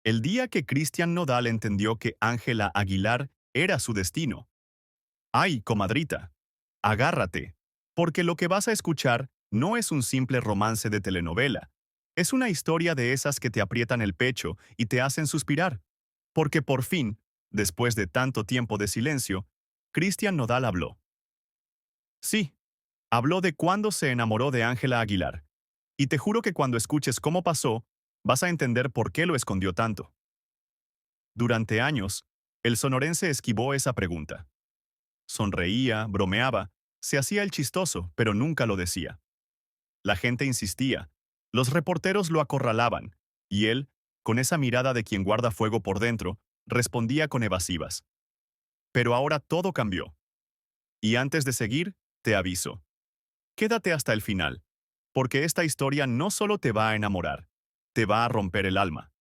El día que Cristian Nodal entendió que Ángela Aguilar era su destino. ¡Ay, comadrita! Agárrate, porque lo que vas a escuchar no es un simple romance de telenovela. Es una historia de esas que te aprietan el pecho y te hacen suspirar. Porque por fin, después de tanto tiempo de silencio, Cristian Nodal habló. Sí, habló de cuándo se enamoró de Ángela Aguilar. Y te juro que cuando escuches cómo pasó, vas a entender por qué lo escondió tanto. Durante años, el sonorense esquivó esa pregunta. Sonreía, bromeaba, se hacía el chistoso, pero nunca lo decía. La gente insistía, los reporteros lo acorralaban, y él, con esa mirada de quien guarda fuego por dentro, respondía con evasivas. Pero ahora todo cambió. Y antes de seguir, te aviso. Quédate hasta el final, porque esta historia no solo te va a enamorar, te va a romper el alma.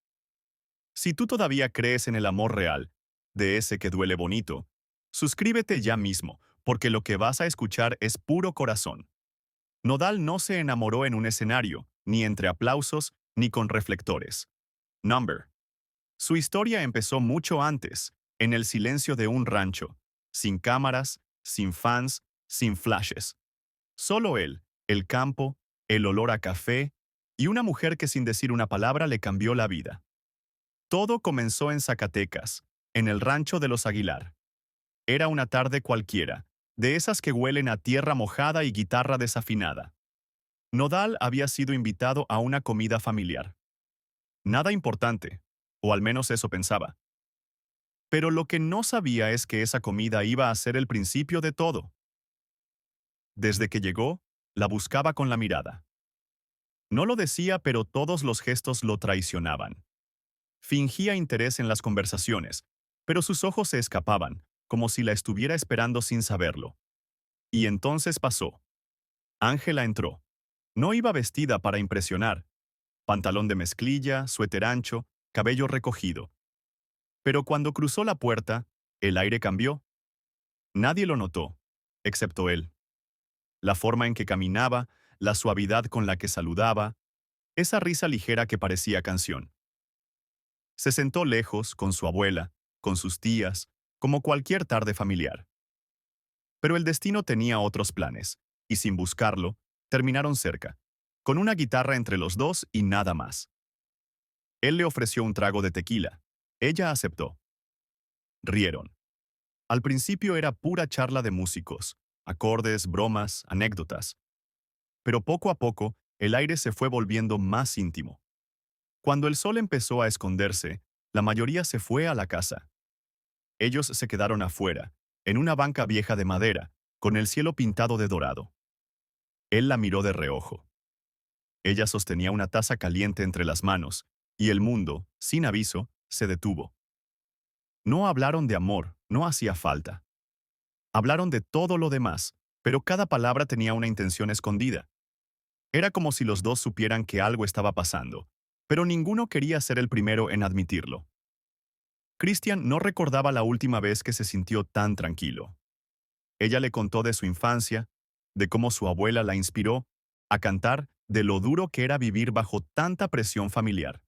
Si tú todavía crees en el amor real, de ese que duele bonito, suscríbete ya mismo, porque lo que vas a escuchar es puro corazón. Nodal no se enamoró en un escenario, ni entre aplausos, ni con reflectores. Number. Su historia empezó mucho antes, en el silencio de un rancho, sin cámaras, sin fans, sin flashes. Solo él, el campo, el olor a café y una mujer que sin decir una palabra le cambió la vida. Todo comenzó en Zacatecas, en el rancho de los Aguilar. Era una tarde cualquiera, de esas que huelen a tierra mojada y guitarra desafinada. Nodal había sido invitado a una comida familiar. Nada importante, o al menos eso pensaba. Pero lo que no sabía es que esa comida iba a ser el principio de todo. Desde que llegó, la buscaba con la mirada. No lo decía, pero todos los gestos lo traicionaban. Fingía interés en las conversaciones, pero sus ojos se escapaban, como si la estuviera esperando sin saberlo. Y entonces pasó. Ángela entró. No iba vestida para impresionar. Pantalón de mezclilla, suéter ancho, cabello recogido. Pero cuando cruzó la puerta, el aire cambió. Nadie lo notó, excepto él. La forma en que caminaba, la suavidad con la que saludaba, esa risa ligera que parecía canción. Se sentó lejos, con su abuela, con sus tías, como cualquier tarde familiar. Pero el destino tenía otros planes, y sin buscarlo, terminaron cerca, con una guitarra entre los dos y nada más. Él le ofreció un trago de tequila. Ella aceptó. Rieron. Al principio era pura charla de músicos, acordes, bromas, anécdotas. Pero poco a poco, el aire se fue volviendo más íntimo. Cuando el sol empezó a esconderse, la mayoría se fue a la casa. Ellos se quedaron afuera, en una banca vieja de madera, con el cielo pintado de dorado. Él la miró de reojo. Ella sostenía una taza caliente entre las manos, y el mundo, sin aviso, se detuvo. No hablaron de amor, no hacía falta. Hablaron de todo lo demás, pero cada palabra tenía una intención escondida. Era como si los dos supieran que algo estaba pasando, pero ninguno quería ser el primero en admitirlo. Christian no recordaba la última vez que se sintió tan tranquilo. Ella le contó de su infancia, de cómo su abuela la inspiró a cantar, de lo duro que era vivir bajo tanta presión familiar.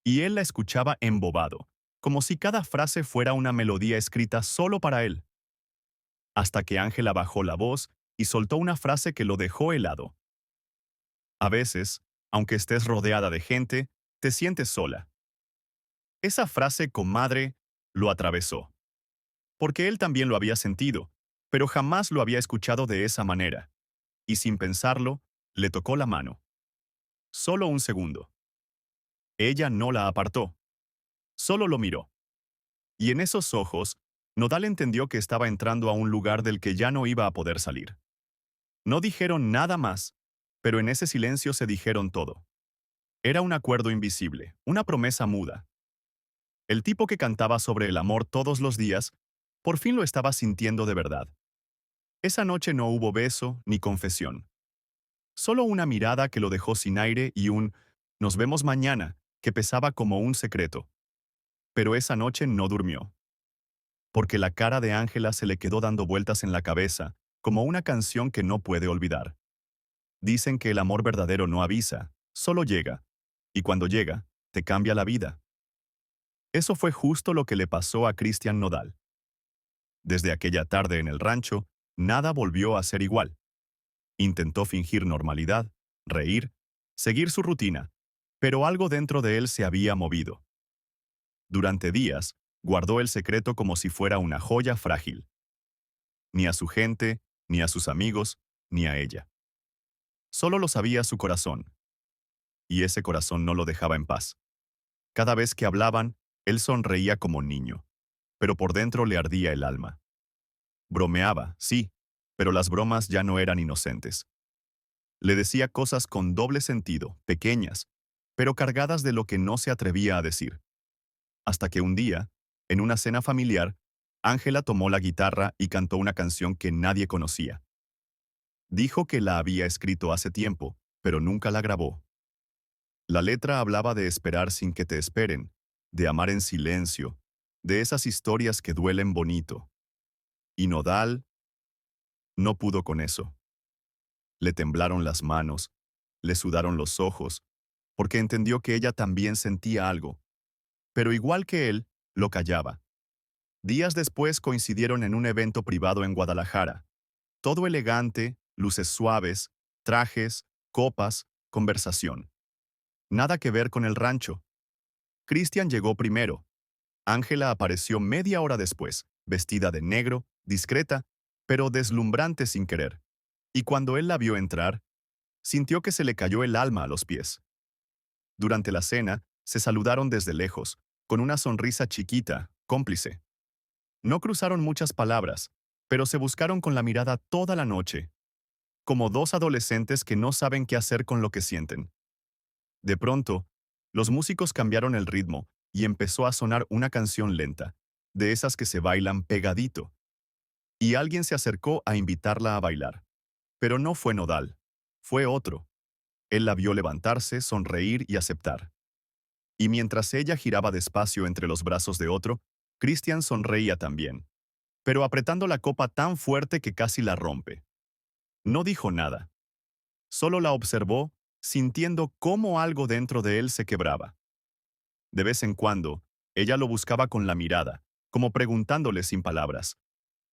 Y él la escuchaba embobado, como si cada frase fuera una melodía escrita solo para él. Hasta que Ángela bajó la voz y soltó una frase que lo dejó helado. A veces, aunque estés rodeada de gente, te sientes sola. Esa frase, comadre, lo atravesó. Porque él también lo había sentido, pero jamás lo había escuchado de esa manera. Y sin pensarlo, le tocó la mano. Solo un segundo. Ella no la apartó. Solo lo miró. Y en esos ojos, Nodal entendió que estaba entrando a un lugar del que ya no iba a poder salir. No dijeron nada más, pero en ese silencio se dijeron todo. Era un acuerdo invisible, una promesa muda. El tipo que cantaba sobre el amor todos los días, por fin lo estaba sintiendo de verdad. Esa noche no hubo beso ni confesión. Solo una mirada que lo dejó sin aire y un «nos vemos mañana» que pesaba como un secreto. Pero esa noche no durmió. Porque la cara de Ángela se le quedó dando vueltas en la cabeza, como una canción que no puede olvidar. Dicen que el amor verdadero no avisa, solo llega. Y cuando llega, te cambia la vida. Eso fue justo lo que le pasó a Cristian Nodal. Desde aquella tarde en el rancho, nada volvió a ser igual. Intentó fingir normalidad, reír, seguir su rutina, pero algo dentro de él se había movido. Durante días, guardó el secreto como si fuera una joya frágil. Ni a su gente, ni a sus amigos, ni a ella. Solo lo sabía su corazón. Y ese corazón no lo dejaba en paz. Cada vez que hablaban, él sonreía como niño, pero por dentro le ardía el alma. Bromeaba, sí, pero las bromas ya no eran inocentes. Le decía cosas con doble sentido, pequeñas, pero cargadas de lo que no se atrevía a decir. Hasta que un día, en una cena familiar, Ángela tomó la guitarra y cantó una canción que nadie conocía. Dijo que la había escrito hace tiempo, pero nunca la grabó. La letra hablaba de esperar sin que te esperen, de amar en silencio, de esas historias que duelen bonito. Y Nodal no pudo con eso. Le temblaron las manos, le sudaron los ojos, porque entendió que ella también sentía algo, pero igual que él, lo callaba. Días después coincidieron en un evento privado en Guadalajara. Todo elegante, luces suaves, trajes, copas, conversación. Nada que ver con el rancho. Cristian llegó primero. Ángela apareció media hora después, vestida de negro, discreta, pero deslumbrante sin querer. Y cuando él la vio entrar, sintió que se le cayó el alma a los pies. Durante la cena, se saludaron desde lejos, con una sonrisa chiquita, cómplice. No cruzaron muchas palabras, pero se buscaron con la mirada toda la noche, como dos adolescentes que no saben qué hacer con lo que sienten. De pronto, los músicos cambiaron el ritmo y empezó a sonar una canción lenta, de esas que se bailan pegadito, y alguien se acercó a invitarla a bailar. Pero no fue Nodal, fue otro. Él la vio levantarse, sonreír y aceptar. Y mientras ella giraba despacio entre los brazos de otro, Christian sonreía también, pero apretando la copa tan fuerte que casi la rompe. No dijo nada. Solo la observó, sintiendo cómo algo dentro de él se quebraba. De vez en cuando, ella lo buscaba con la mirada, como preguntándole sin palabras,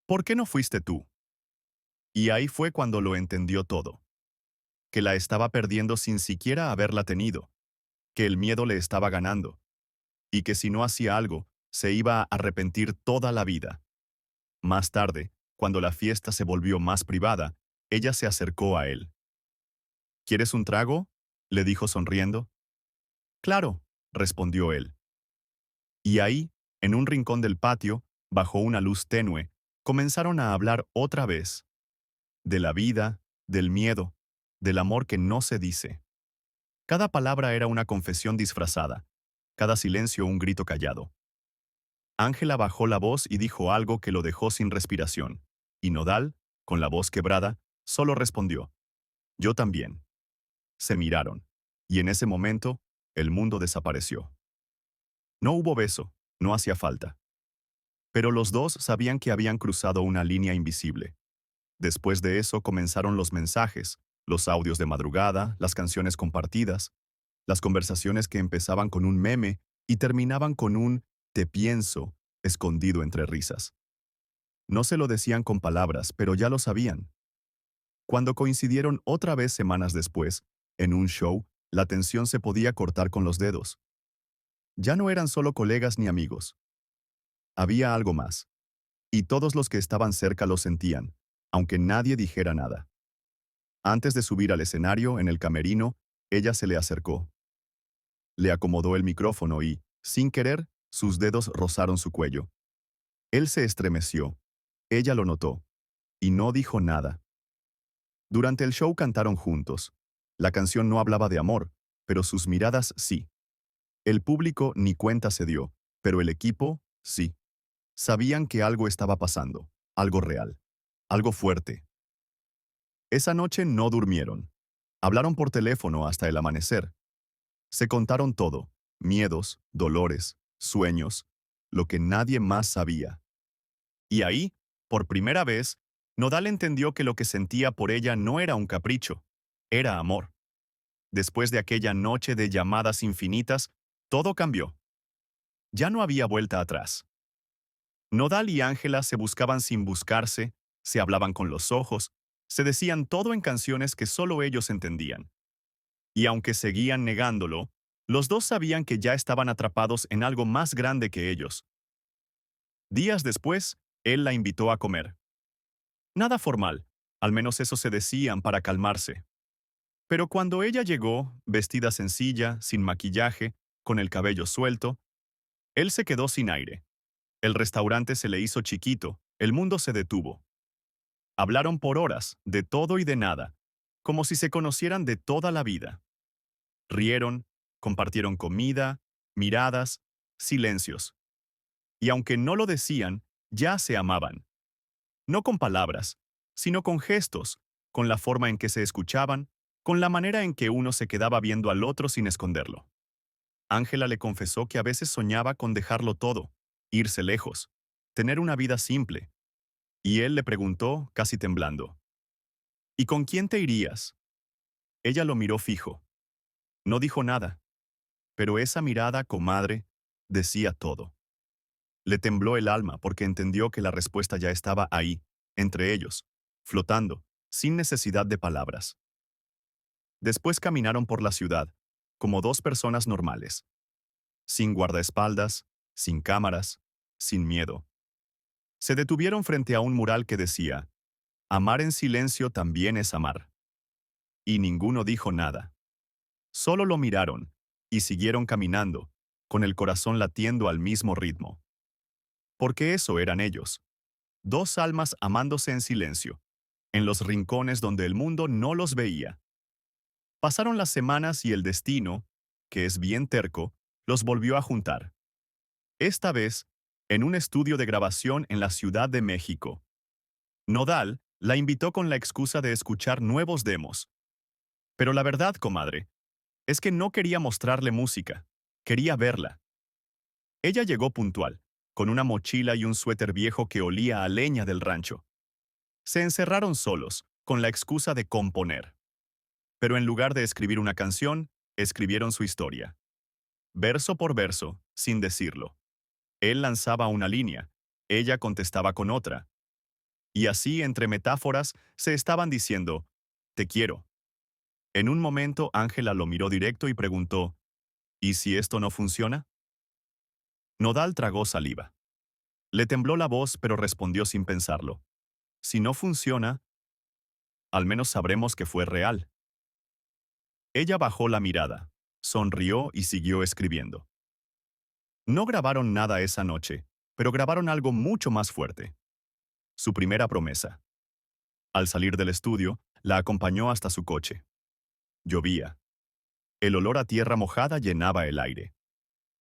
¿por qué no fuiste tú? Y ahí fue cuando lo entendió todo. Que la estaba perdiendo sin siquiera haberla tenido, que el miedo le estaba ganando, y que si no hacía algo, se iba a arrepentir toda la vida. Más tarde, cuando la fiesta se volvió más privada, ella se acercó a él. ¿Quieres un trago?, le dijo sonriendo. Claro, respondió él. Y ahí, en un rincón del patio, bajo una luz tenue, comenzaron a hablar otra vez. De la vida, del miedo, del amor que no se dice. Cada palabra era una confesión disfrazada, cada silencio un grito callado. Ángela bajó la voz y dijo algo que lo dejó sin respiración, y Nodal, con la voz quebrada, solo respondió, yo también. Se miraron, y en ese momento, el mundo desapareció. No hubo beso, no hacía falta. Pero los dos sabían que habían cruzado una línea invisible. Después de eso comenzaron los mensajes, los audios de madrugada, las canciones compartidas, las conversaciones que empezaban con un meme y terminaban con un «te pienso» escondido entre risas. No se lo decían con palabras, pero ya lo sabían. Cuando coincidieron otra vez semanas después, en un show, la tensión se podía cortar con los dedos. Ya no eran solo colegas ni amigos. Había algo más. Y todos los que estaban cerca lo sentían, aunque nadie dijera nada. Antes de subir al escenario, en el camerino, ella se le acercó. Le acomodó el micrófono y, sin querer, sus dedos rozaron su cuello. Él se estremeció. Ella lo notó. Y no dijo nada. Durante el show cantaron juntos. La canción no hablaba de amor, pero sus miradas sí. El público ni cuenta se dio, pero el equipo, sí. Sabían que algo estaba pasando, algo real, algo fuerte. Esa noche no durmieron. Hablaron por teléfono hasta el amanecer. Se contaron todo, miedos, dolores, sueños, lo que nadie más sabía. Y ahí, por primera vez, Nodal entendió que lo que sentía por ella no era un capricho, era amor. Después de aquella noche de llamadas infinitas, todo cambió. Ya no había vuelta atrás. Nodal y Ángela se buscaban sin buscarse, se hablaban con los ojos, se decían todo en canciones que solo ellos entendían. Y aunque seguían negándolo, los dos sabían que ya estaban atrapados en algo más grande que ellos. Días después, él la invitó a comer. Nada formal, al menos eso se decían para calmarse. Pero cuando ella llegó, vestida sencilla, sin maquillaje, con el cabello suelto, él se quedó sin aire. El restaurante se le hizo chiquito, el mundo se detuvo. Hablaron por horas, de todo y de nada, como si se conocieran de toda la vida. Rieron, compartieron comida, miradas, silencios. Y aunque no lo decían, ya se amaban. No con palabras, sino con gestos, con la forma en que se escuchaban, con la manera en que uno se quedaba viendo al otro sin esconderlo. Ángela le confesó que a veces soñaba con dejarlo todo, irse lejos, tener una vida simple. Y él le preguntó, casi temblando, ¿y con quién te irías? Ella lo miró fijo. No dijo nada, pero esa mirada, comadre, decía todo. Le tembló el alma porque entendió que la respuesta ya estaba ahí, entre ellos, flotando, sin necesidad de palabras. Después caminaron por la ciudad, como dos personas normales, sin guardaespaldas, sin cámaras, sin miedo. Se detuvieron frente a un mural que decía, amar en silencio también es amar. Y ninguno dijo nada. Solo lo miraron, y siguieron caminando, con el corazón latiendo al mismo ritmo. Porque eso eran ellos. Dos almas amándose en silencio, en los rincones donde el mundo no los veía. Pasaron las semanas y el destino, que es bien terco, los volvió a juntar. Esta vez, en un estudio de grabación en la Ciudad de México. Nodal la invitó con la excusa de escuchar nuevos demos. Pero la verdad, comadre, es que no quería mostrarle música, quería verla. Ella llegó puntual, con una mochila y un suéter viejo que olía a leña del rancho. Se encerraron solos, con la excusa de componer. Pero en lugar de escribir una canción, escribieron su historia. Verso por verso, sin decirlo. Él lanzaba una línea, ella contestaba con otra. Y así, entre metáforas, se estaban diciendo, te quiero. En un momento, Ángela lo miró directo y preguntó, ¿y si esto no funciona? Nodal tragó saliva. Le tembló la voz, pero respondió sin pensarlo. Si no funciona, al menos sabremos que fue real. Ella bajó la mirada, sonrió y siguió escribiendo. No grabaron nada esa noche, pero grabaron algo mucho más fuerte. Su primera promesa. Al salir del estudio, la acompañó hasta su coche. Llovía. El olor a tierra mojada llenaba el aire.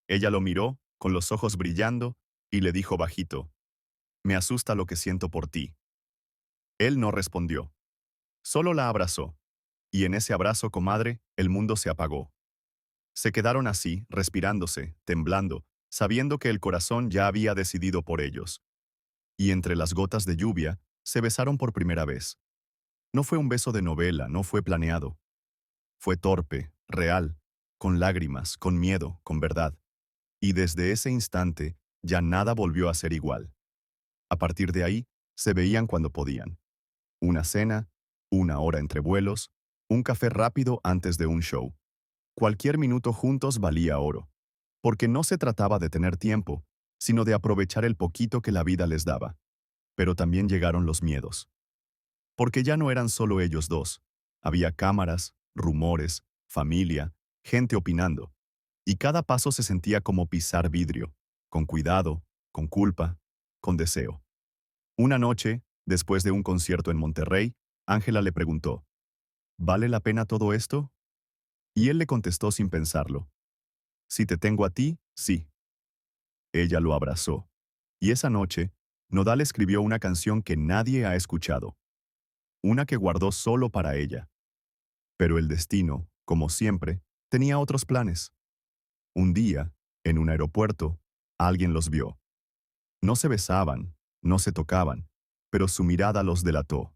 Ella lo miró, con los ojos brillando, y le dijo bajito, me asusta lo que siento por ti. Él no respondió. Solo la abrazó. Y en ese abrazo, comadre, el mundo se apagó. Se quedaron así, respirándose, temblando, sabiendo que el corazón ya había decidido por ellos. Y entre las gotas de lluvia, se besaron por primera vez. No fue un beso de novela, no fue planeado. Fue torpe, real, con lágrimas, con miedo, con verdad. Y desde ese instante, ya nada volvió a ser igual. A partir de ahí, se veían cuando podían. Una cena, una hora entre vuelos, un café rápido antes de un show. Cualquier minuto juntos valía oro, porque no se trataba de tener tiempo, sino de aprovechar el poquito que la vida les daba. Pero también llegaron los miedos. Porque ya no eran solo ellos dos. Había cámaras, rumores, familia, gente opinando. Y cada paso se sentía como pisar vidrio, con cuidado, con culpa, con deseo. Una noche, después de un concierto en Monterrey, Ángela le preguntó, ¿vale la pena todo esto? Y él le contestó sin pensarlo, si te tengo a ti, sí. Ella lo abrazó. Y esa noche, Nodal escribió una canción que nadie ha escuchado. Una que guardó solo para ella. Pero el destino, como siempre, tenía otros planes. Un día, en un aeropuerto, alguien los vio. No se besaban, no se tocaban, pero su mirada los delató.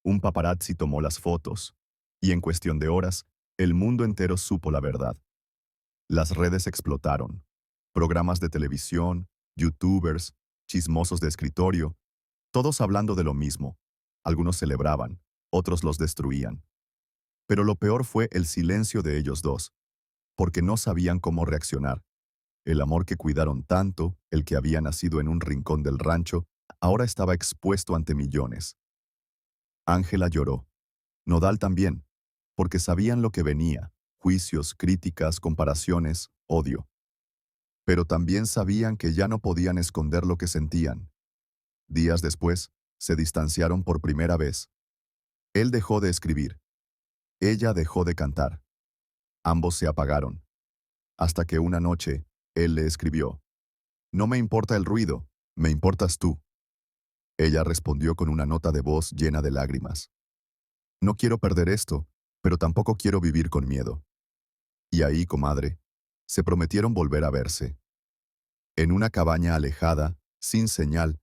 Un paparazzi tomó las fotos, y en cuestión de horas, el mundo entero supo la verdad. Las redes explotaron. Programas de televisión, youtubers, chismosos de escritorio, todos hablando de lo mismo. Algunos celebraban, otros los destruían. Pero lo peor fue el silencio de ellos dos, porque no sabían cómo reaccionar. El amor que cuidaron tanto, el que había nacido en un rincón del rancho, ahora estaba expuesto ante millones. Ángela lloró. Nodal también, porque sabían lo que venía: juicios, críticas, comparaciones, odio. Pero también sabían que ya no podían esconder lo que sentían. Días después, se distanciaron por primera vez. Él dejó de escribir. Ella dejó de cantar. Ambos se apagaron. Hasta que una noche, él le escribió: «No me importa el ruido, me importas tú». Ella respondió con una nota de voz llena de lágrimas: «No quiero perder esto, pero tampoco quiero vivir con miedo». Y ahí, comadre, se prometieron volver a verse. En una cabaña alejada, sin señal,